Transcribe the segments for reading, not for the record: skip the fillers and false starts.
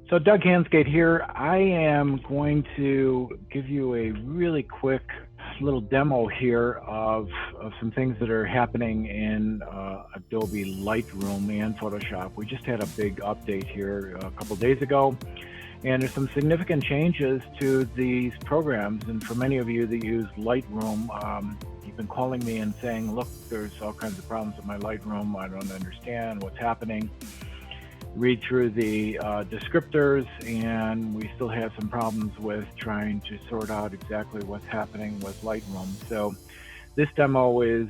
So Doug Hansgate here. I am going to give you a really quick little demo here of some things that are happening in Adobe Lightroom and Photoshop. We just had a big update here a couple days ago, and there's some significant changes to these programs. And for many of you that use Lightroom, you've been calling me and saying, look, there's all kinds of problems with my Lightroom. I don't understand what's happening. Read through the descriptors, and we still have some problems with trying to sort out exactly what's happening with Lightroom. So this demo is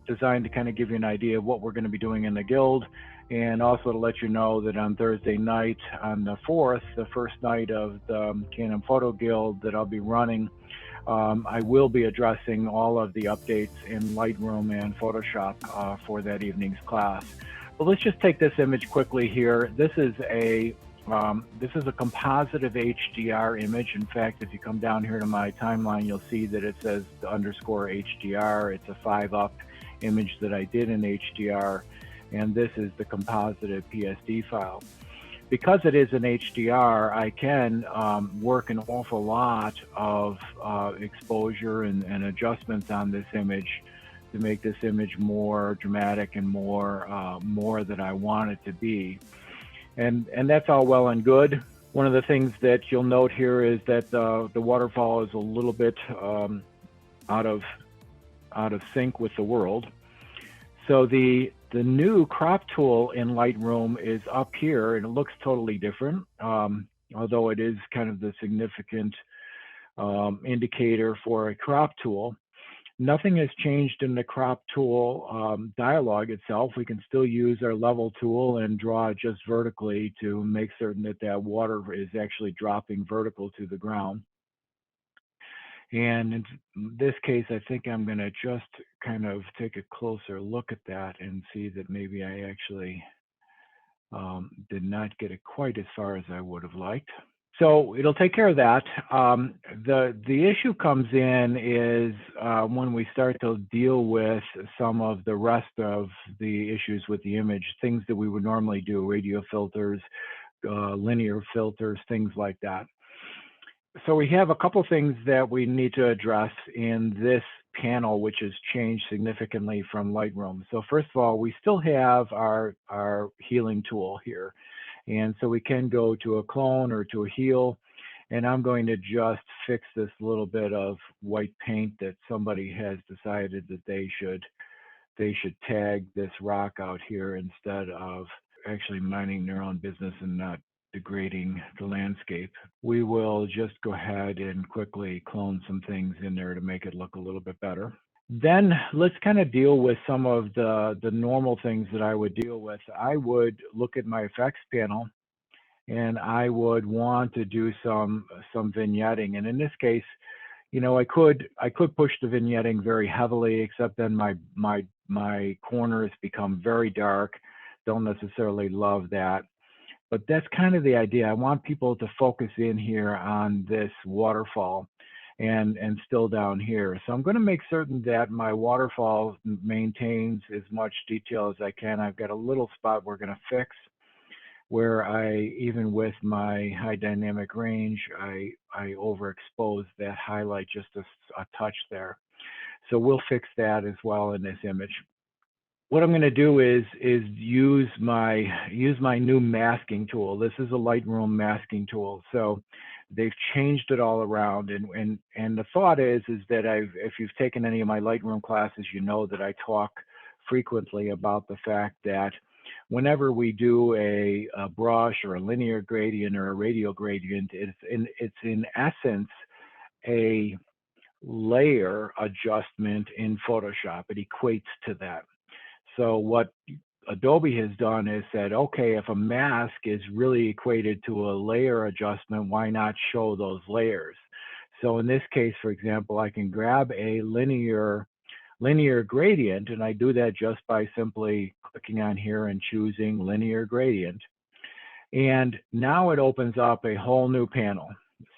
designed to kind of give you an idea of what we're going to be doing in the guild, and also to let you know that on Thursday night, on the 4th, the first night of the Canon Photo Guild that I'll be running, I will be addressing all of the updates in Lightroom and Photoshop for that evening's class. But let's just take this image quickly here. This is a compositive HDR image. In fact, if you come down here to my timeline, you'll see that it says the underscore HDR. It's a 5-up image that I did in HDR, and this is the compositive PSD file. Because it is an HDR, I can work an awful lot of exposure and adjustments on this image to make this image more dramatic and more that I want it to be. And that's all well and good. One of the things that you'll note here is that the waterfall is a little bit out of sync with the world. So the new crop tool in Lightroom is up here, and it looks totally different, although it is kind of the significant indicator for a crop tool. Nothing has changed in the crop tool dialog itself. We can still use our level tool and draw it just vertically to make certain that that water is actually dropping vertical to the ground. And in this case, I think I'm going to just kind of take a closer look at that and see that maybe I actually did not get it quite as far as I would have liked. So it'll take care of that. The issue comes in is when we start to deal with some of the rest of the issues with the image, things that we would normally do, radial filters, linear filters, things like that. So we have a couple things that we need to address in this panel, which has changed significantly from Lightroom. So first of all, we still have our healing tool here. And so we can go to a clone or to a heal, and I'm going to just fix this little bit of white paint that somebody has decided that they should tag this rock out here instead of actually minding their own business and not degrading the landscape. We will just go ahead and quickly clone some things in there to make it look a little bit better. Then let's kind of deal with some of the normal things that I would deal with. I would look at my effects panel, and I would want to do some vignetting. And in this case, you know, I could push the vignetting very heavily, except then my corners become very dark. Don't necessarily love that. But that's kind of the idea. I want people to focus in here on this waterfall and still down here. So I'm going to make certain that my waterfall maintains as much detail as I can. I've got a little spot we're going to fix where even with my high dynamic range, I overexpose that highlight just a touch there. So we'll fix that as well in this image. What I'm going to do is use my new masking tool. This is a Lightroom masking tool. So they've changed it all around, and the thought is that if you've taken any of my Lightroom classes, you know that I talk frequently about the fact that whenever we do a brush or a linear gradient or a radial gradient, it's in essence a layer adjustment in Photoshop. It equates to that. So what Adobe has done is said, okay, if a mask is really equated to a layer adjustment, why not show those layers? So in this case, for example, I can grab a linear gradient, and I do that just by simply clicking on here and choosing linear gradient. And now it opens up a whole new panel.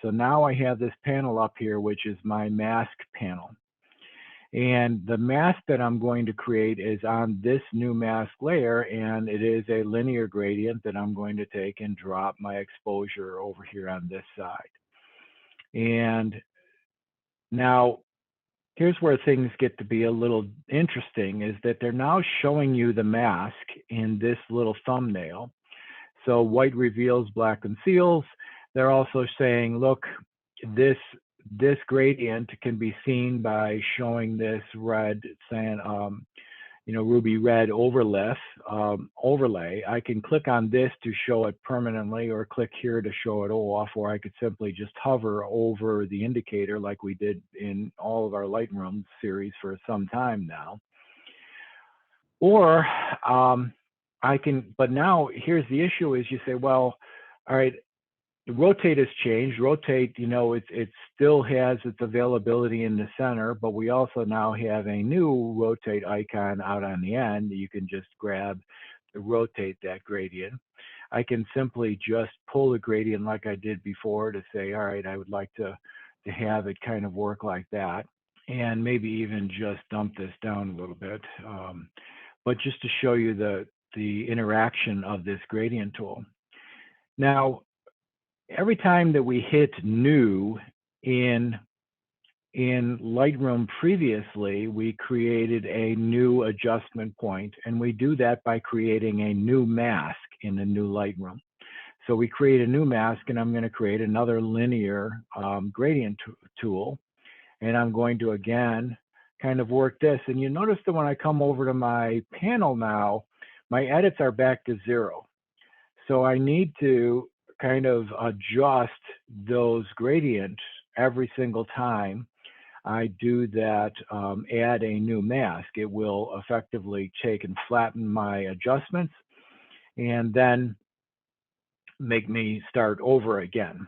So now I have this panel up here, which is my mask panel. And the mask that I'm going to create is on this new mask layer, and it is a linear gradient that I'm going to take and drop my exposure over here on this side. And now here's where things get to be a little interesting, is that they're now showing you the mask in this little thumbnail. So white reveals, black conceals. They're also saying, look, this gradient can be seen by showing this red, saying, ruby red overlay. I can click on this to show it permanently, or click here to show it off, or I could simply just hover over the indicator like we did in all of our Lightroom series for some time now. Or I can, but now here's the issue, is you say, well, all right, the rotate has changed. Rotate, it still has its availability in the center, but we also now have a new rotate icon out on the end. You can just grab to rotate that gradient. I can simply just pull the gradient like I did before to say, all right, I would like to have it kind of work like that, and maybe even just dump this down a little bit. But just to show you the interaction of this gradient tool. Now, every time that we hit new in Lightroom previously, we created a new adjustment point, and we do that by creating a new mask in the new Lightroom. So we create a new mask, and I'm going to create another linear gradient tool, and I'm going to again kind of work this. And you notice that when I come over to my panel now, my edits are back to 0. So I need to kind of adjust those gradients every single time I do that, add a new mask. It will effectively take and flatten my adjustments and then make me start over again.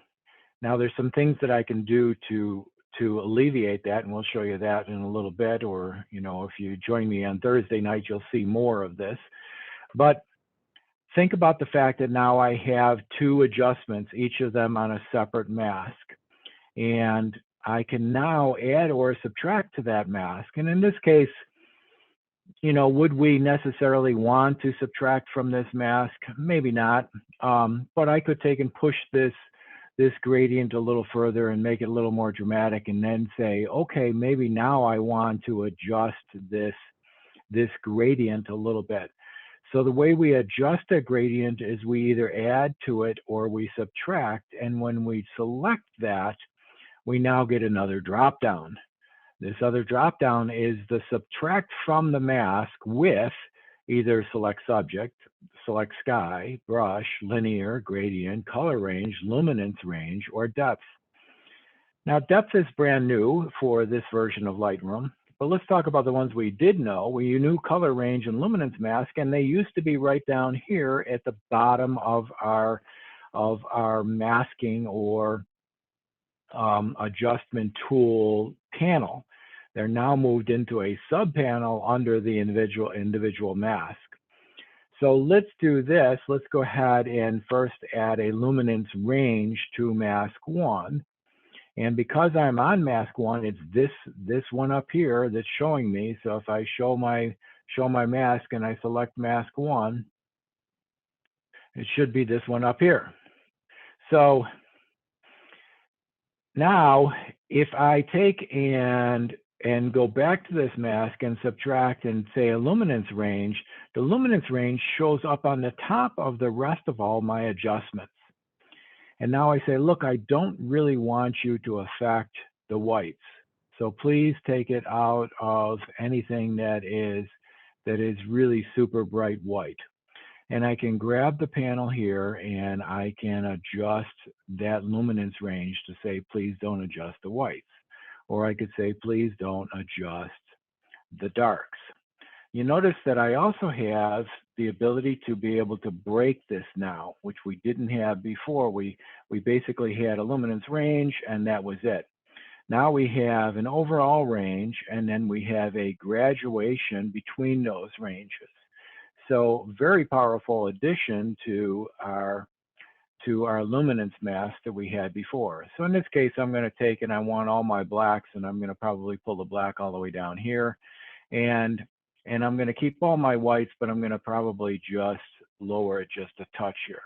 Now there's some things that I can do to alleviate that, and we'll show you that in a little bit, or if you join me on Thursday night, you'll see more of this. But think about the fact that now I have 2 adjustments, each of them on a separate mask. And I can now add or subtract to that mask. And in this case, would we necessarily want to subtract from this mask? Maybe not. But I could take and push this gradient a little further and make it a little more dramatic, and then say, okay, maybe now I want to adjust this gradient a little bit. So the way we adjust a gradient is we either add to it or we subtract. And when we select that, we now get another drop down. This other drop down is the subtract from the mask with either select subject, select sky, brush, linear, gradient, color range, luminance range, or depth. Now depth is brand new for this version of Lightroom. But let's talk about the ones we did know. We knew color range and luminance mask, and they used to be right down here at the bottom of our masking or adjustment tool panel. They're now moved into a sub panel under the individual mask. So let's do this. Let's go ahead and first add a luminance range to mask 1. And because I'm on mask 1, it's this one up here that's showing me. So if I show my mask and I select mask 1, it should be this one up here. So now if I take and go back to this mask and subtract and say a luminance range, the luminance range shows up on the top of the rest of all my adjustments. And now I say, look, I don't really want you to affect the whites. So please take it out of anything that is really super bright white. And I can grab the panel here and I can adjust that luminance range to say, please don't adjust the whites. Or I could say, please don't adjust the darks. You notice that I also have the ability to be able to break this now, which we didn't have before. We basically had a luminance range and that was it. Now we have an overall range, and then we have a graduation between those ranges. So very powerful addition to to our luminance mask that we had before. So in this case, I'm going to take and I want all my blacks, and I'm going to probably pull the black all the way down here. And I'm going to keep all my whites, but I'm going to probably just lower it just a touch here.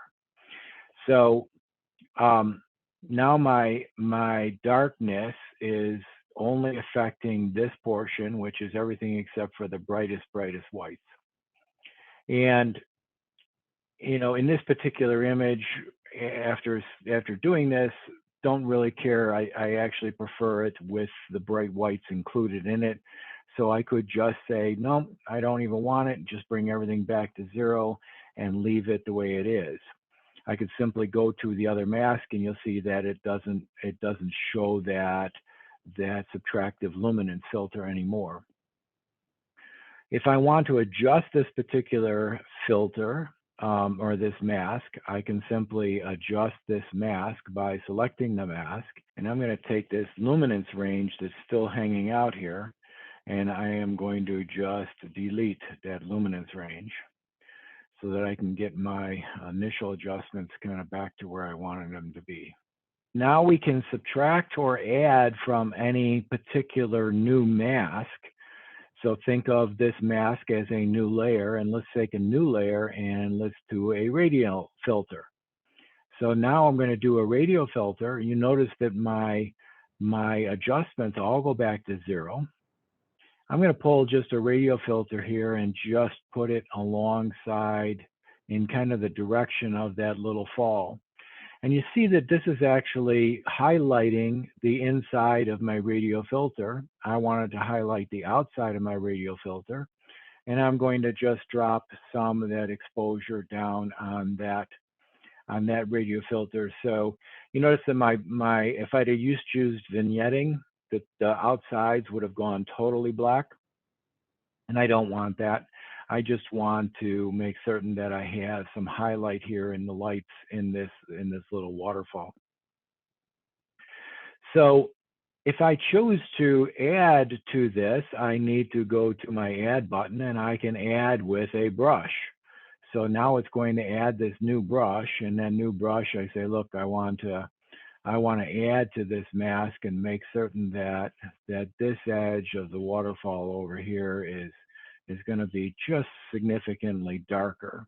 So now my darkness is only affecting this portion, which is everything except for the brightest whites. And you know, in this particular image, after doing this, don't really care. I actually prefer it with the bright whites included in it. So I could just say, no, I don't even want it. Just bring everything back to 0 and leave it the way it is. I could simply go to the other mask, and you'll see that it doesn't show that subtractive luminance filter anymore. If I want to adjust this particular filter or this mask, I can simply adjust this mask by selecting the mask. And I'm going to take this luminance range that's still hanging out here, and I am going to just delete that luminance range so that I can get my initial adjustments kind of back to where I wanted them to be. Now we can subtract or add from any particular new mask. So think of this mask as a new layer, and let's take a new layer and let's do a radial filter. So now I'm going to do a radial filter. You notice that my adjustments all go back to 0. I'm going to pull just a radial filter here and just put it alongside in kind of the direction of that little fall. And you see that this is actually highlighting the inside of my radial filter. I wanted to highlight the outside of my radial filter. And I'm going to just drop some of that exposure down on that radial filter. So you notice that if I'd have used vignetting, that the outsides would have gone totally black. And I don't want that. I just want to make certain that I have some highlight here in the lights in this little waterfall. So if I choose to add to this, I need to go to my add button, and I can add with a brush. So now it's going to add this new brush, and then new brush, I say, look, I want to add to this mask and make certain that this edge of the waterfall over here is going to be just significantly darker.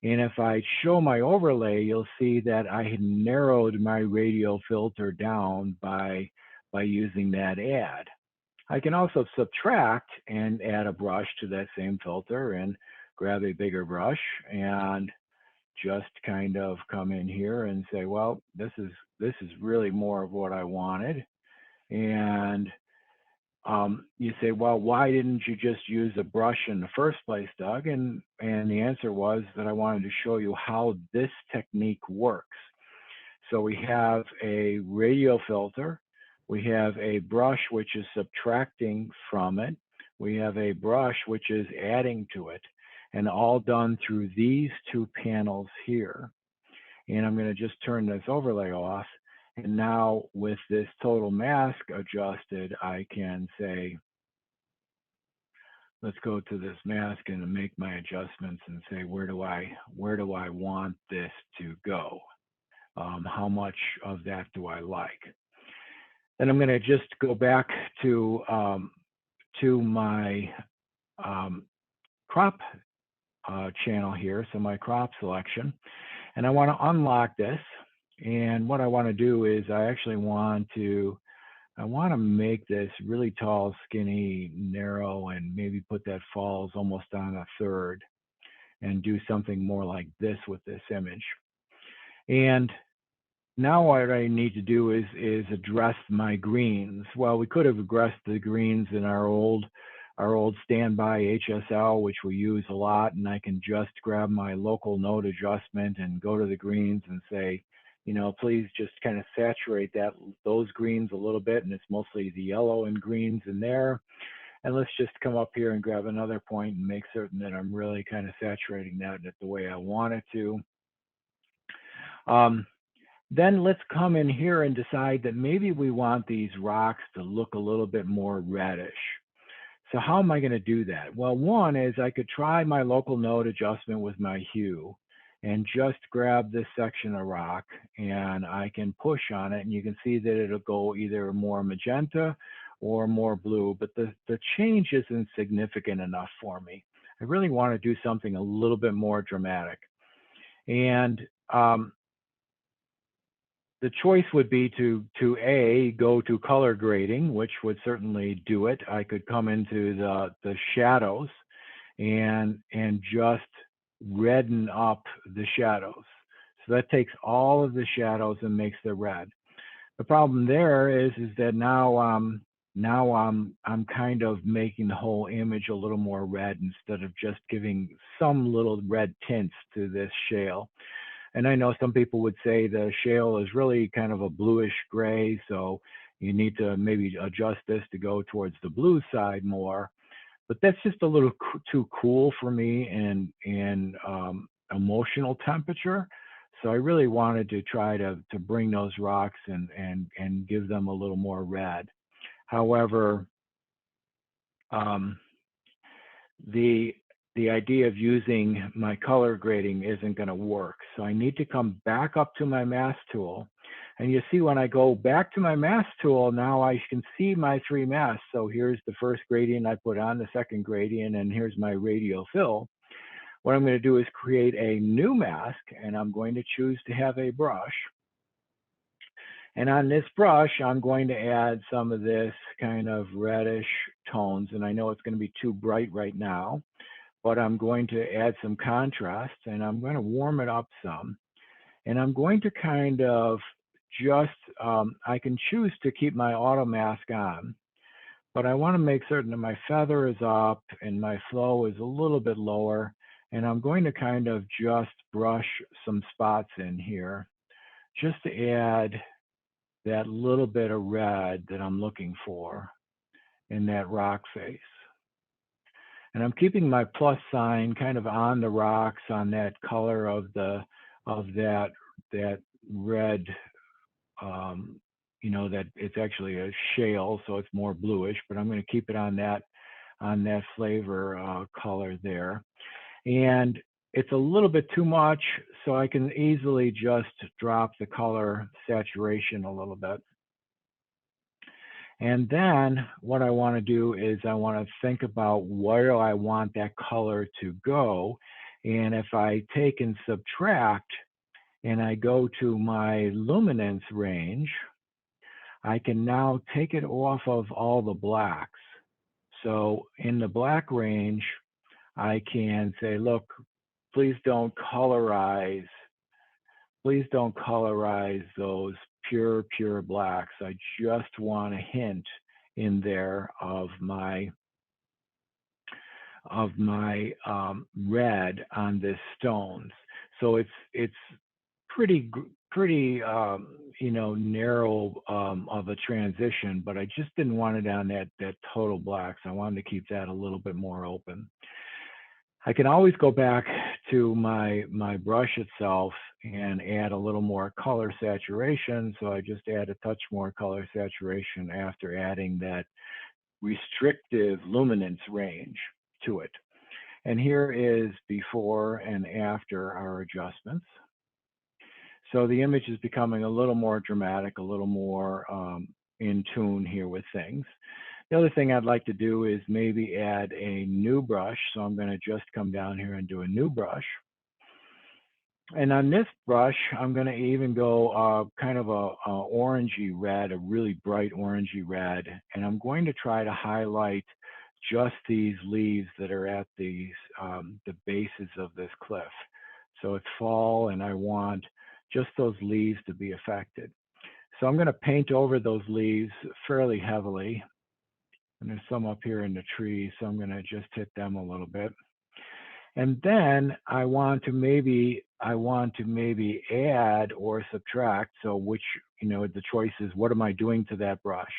And if I show my overlay, you'll see that I had narrowed my radial filter down by using that add. I can also subtract and add a brush to that same filter and grab a bigger brush and just kind of come in here and say, well, this is really more of what I wanted. And you say, well, why didn't you just use a brush in the first place, Doug? And the answer was that I wanted to show you how this technique works. So we have a radial filter. We have a brush which is subtracting from it. We have a brush which is adding to it, and all done through these two panels here. And I'm going to just turn this overlay off. And now with this total mask adjusted, I can say, let's go to this mask and make my adjustments and say, where do I want this to go? How much of that do I like? Then I'm going to just go back to my crop channel here, so my crop selection, and I want to unlock this. And what I want to do is I want to make this really tall, skinny, narrow, and maybe put that falls almost on a third and do something more like this with this image. And now what I need to do is address my greens. Well, we could have addressed the greens in our old standby HSL, which we use a lot, and I can just grab my local node adjustment and go to the greens and say, you know, please just kind of saturate those greens a little bit, and it's mostly the yellow and greens in there. And let's just come up here and grab another point and make certain that I'm really kind of saturating that the way I want it to. Then let's come in here and decide that maybe we want these rocks to look a little bit more reddish. So how am I going to do that? Well, one is I could try my local node adjustment with my hue. and just grab this section of rock, and I can push on it, and you can see that it'll go either more magenta or more blue, but the change isn't significant enough for me. I really want to do something a little bit more dramatic. And the choice would be to go to color grading, which would certainly do it. I could come into the shadows and just redden up the shadows. So that takes all of the shadows and makes the red. The problem there is that now I'm kind of making the whole image a little more red instead of just giving some little red tints to this shale. And I know some people would say the shale is really kind of a bluish gray, so you need to maybe adjust this to go towards the blue side more. But that's just a little too cool for me and emotional temperature. So I really wanted to try to bring those rocks and give them a little more red. However, the idea of using my color grading isn't going to work. So I need to come back up to my mask tool. And you see when I go back to my mask tool, now I can see my 3 masks. So here's the first gradient I put on, the second gradient, and here's my radial fill. What I'm going to do is create a new mask, and I'm going to choose to have a brush. And on this brush, I'm going to add some of this kind of reddish tones. And I know it's going to be too bright right now, but I'm going to add some contrast, and I'm going to warm it up some. And I'm going to kind of just, I can choose to keep my auto mask on, but I want to make certain that my feather is up and my flow is a little bit lower. And I'm going to kind of just brush some spots in here just to add that little bit of red that I'm looking for in that rock face. And I'm keeping my plus sign kind of on the rocks on that color of that red, you know, that it's actually a shale, so it's more bluish, but I'm going to keep it on that flavor color there. And it's a little bit too much, so I can easily just drop the color saturation a little bit. And then what I want to do is I want to think about where I want that color to go. And if I take and subtract and I go to my luminance range, I can now take it off of all the blacks. So in the black range, I can say, look, please don't colorize those pure blacks. I just want a hint in there of my red on this stones. So it's pretty you know, narrow of a transition, but I just didn't want it on that total blacks. I wanted to keep that a little bit more open. I can always go back to my brush itself and add a little more color saturation. So I just add a touch more color saturation after adding that restrictive luminance range to it. And here is before and after our adjustments. So the image is becoming a little more dramatic, a little more in tune here with things. The other thing I'd like to do is maybe add a new brush. So I'm going to just come down here and do a new brush. And on this brush, I'm going to even go kind of a orangey red, a really bright orangey red. And I'm going to try to highlight just these leaves that are at the bases of this cliff. So it's fall, and I want just those leaves to be affected. So I'm going to paint over those leaves fairly heavily. And there's some up here in the tree, so I'm going to just hit them a little bit. And then I want to maybe add or subtract. So which, you know, the choice is, what am I doing to that brush?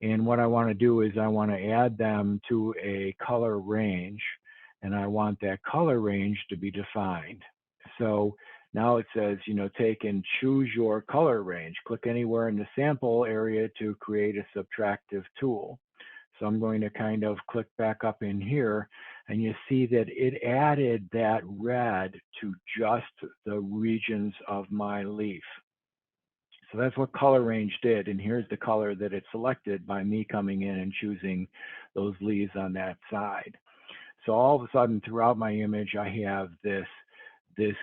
And what I want to do is I want to add them to a color range, and I want that color range to be defined. So now it says, you know, take and choose your color range. Click anywhere in the sample area to create a subtractive tool. So I'm going to kind of click back up in here, and you see that it added that red to just the regions of my leaf. So that's what color range did, and here's the color that it selected by me coming in and choosing those leaves on that side. So all of a sudden throughout my image, I have this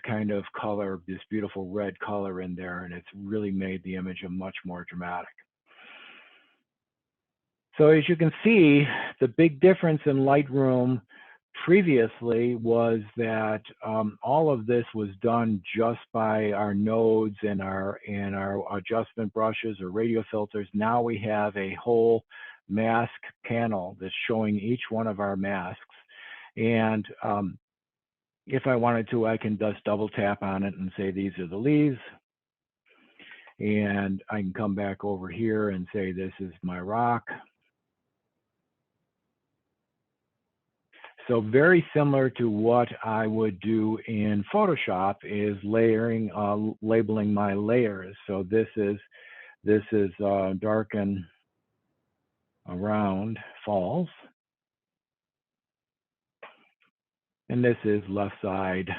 kind of color, this beautiful red color in there, and it's really made the image a much more dramatic. So as you can see, the big difference in Lightroom previously was that all of this was done just by our nodes and our adjustment brushes or radial filters. Now we have a whole mask panel that's showing each one of our masks. And if I wanted to, I can just double tap on it and say, these are the leaves. And I can come back over here and say, this is my rock. So very similar to what I would do in Photoshop is layering, labeling my layers. So this is darken around falls. And this is left side.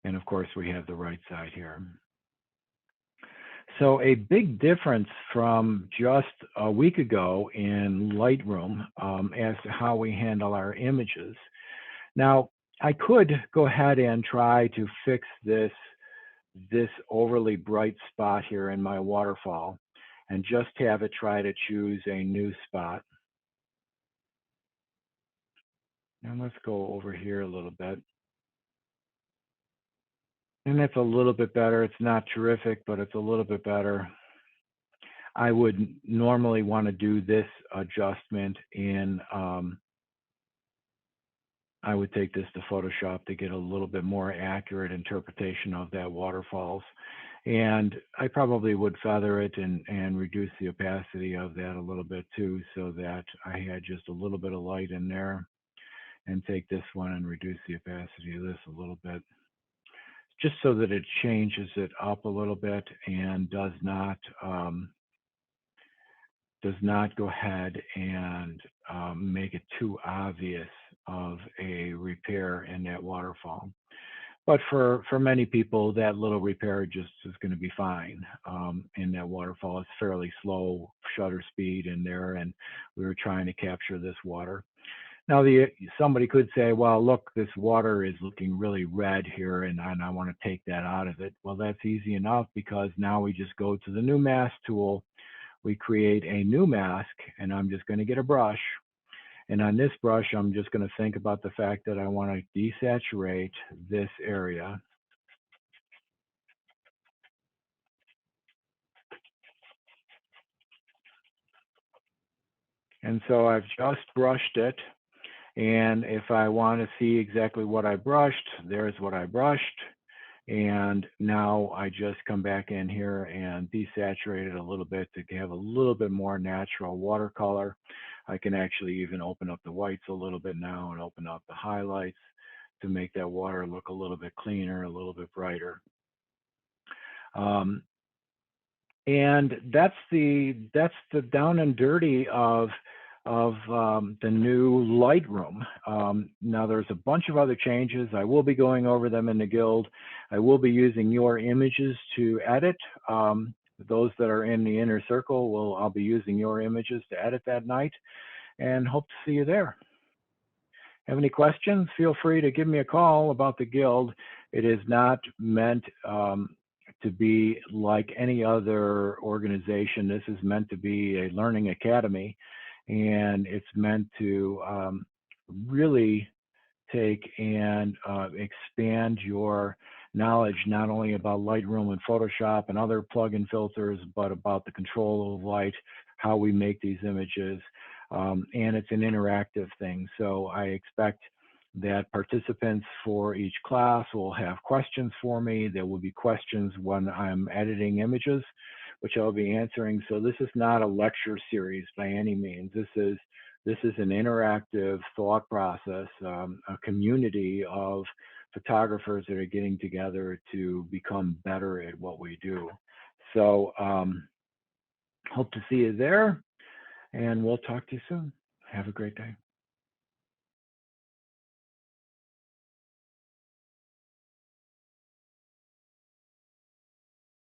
And of course, we have the right side here. So a big difference from just a week ago in Lightroom as to how we handle our images. Now, I could go ahead and try to fix this overly bright spot here in my waterfall and just have it try to choose a new spot. And let's go over here a little bit. And it's a little bit better. It's not terrific, but it's a little bit better. I would normally want to do this adjustment in, I would take this to Photoshop to get a little bit more accurate interpretation of that waterfalls. And I probably would feather it and reduce the opacity of that a little bit too, so that I had just a little bit of light in there. And take this one and reduce the opacity of this a little bit, just so that it changes it up a little bit and does not go ahead and make it too obvious of a repair in that waterfall. But for many people, that little repair just is going to be fine in that waterfall. It's fairly slow shutter speed in there, and we were trying to capture this water. Now, somebody could say, well, look, this water is looking really red here, and I want to take that out of it. Well, that's easy enough, because now we just go to the new mask tool. We create a new mask, and I'm just going to get a brush. And on this brush, I'm just going to think about the fact that I want to desaturate this area. And so I've just brushed it. And if I want to see exactly what I brushed, there's what I brushed. And now I just come back in here and desaturate it a little bit to have a little bit more natural watercolor. I can actually even open up the whites a little bit now and open up the highlights to make that water look a little bit cleaner, a little bit brighter. And that's the down and dirty of the new Lightroom. Now there's a bunch of other changes. I will be going over them in the guild. I will be using your images to edit. Those that are in the inner circle, I'll be using your images to edit that night, and hope to see you there. Have any questions? Feel free to give me a call about the guild. It is not meant to be like any other organization. This is meant to be a learning academy, and it's meant to really take and expand your knowledge, not only about Lightroom and Photoshop and other plugin filters, but about the control of light, how we make these images, and it's an interactive thing. So I expect that participants for each class will have questions for me. There will be questions when I'm editing images, which I'll be answering. So this is not a lecture series by any means. This is an interactive thought process, a community of photographers that are getting together to become better at what we do. So Hope to see you there, and we'll talk to you soon. Have a great day.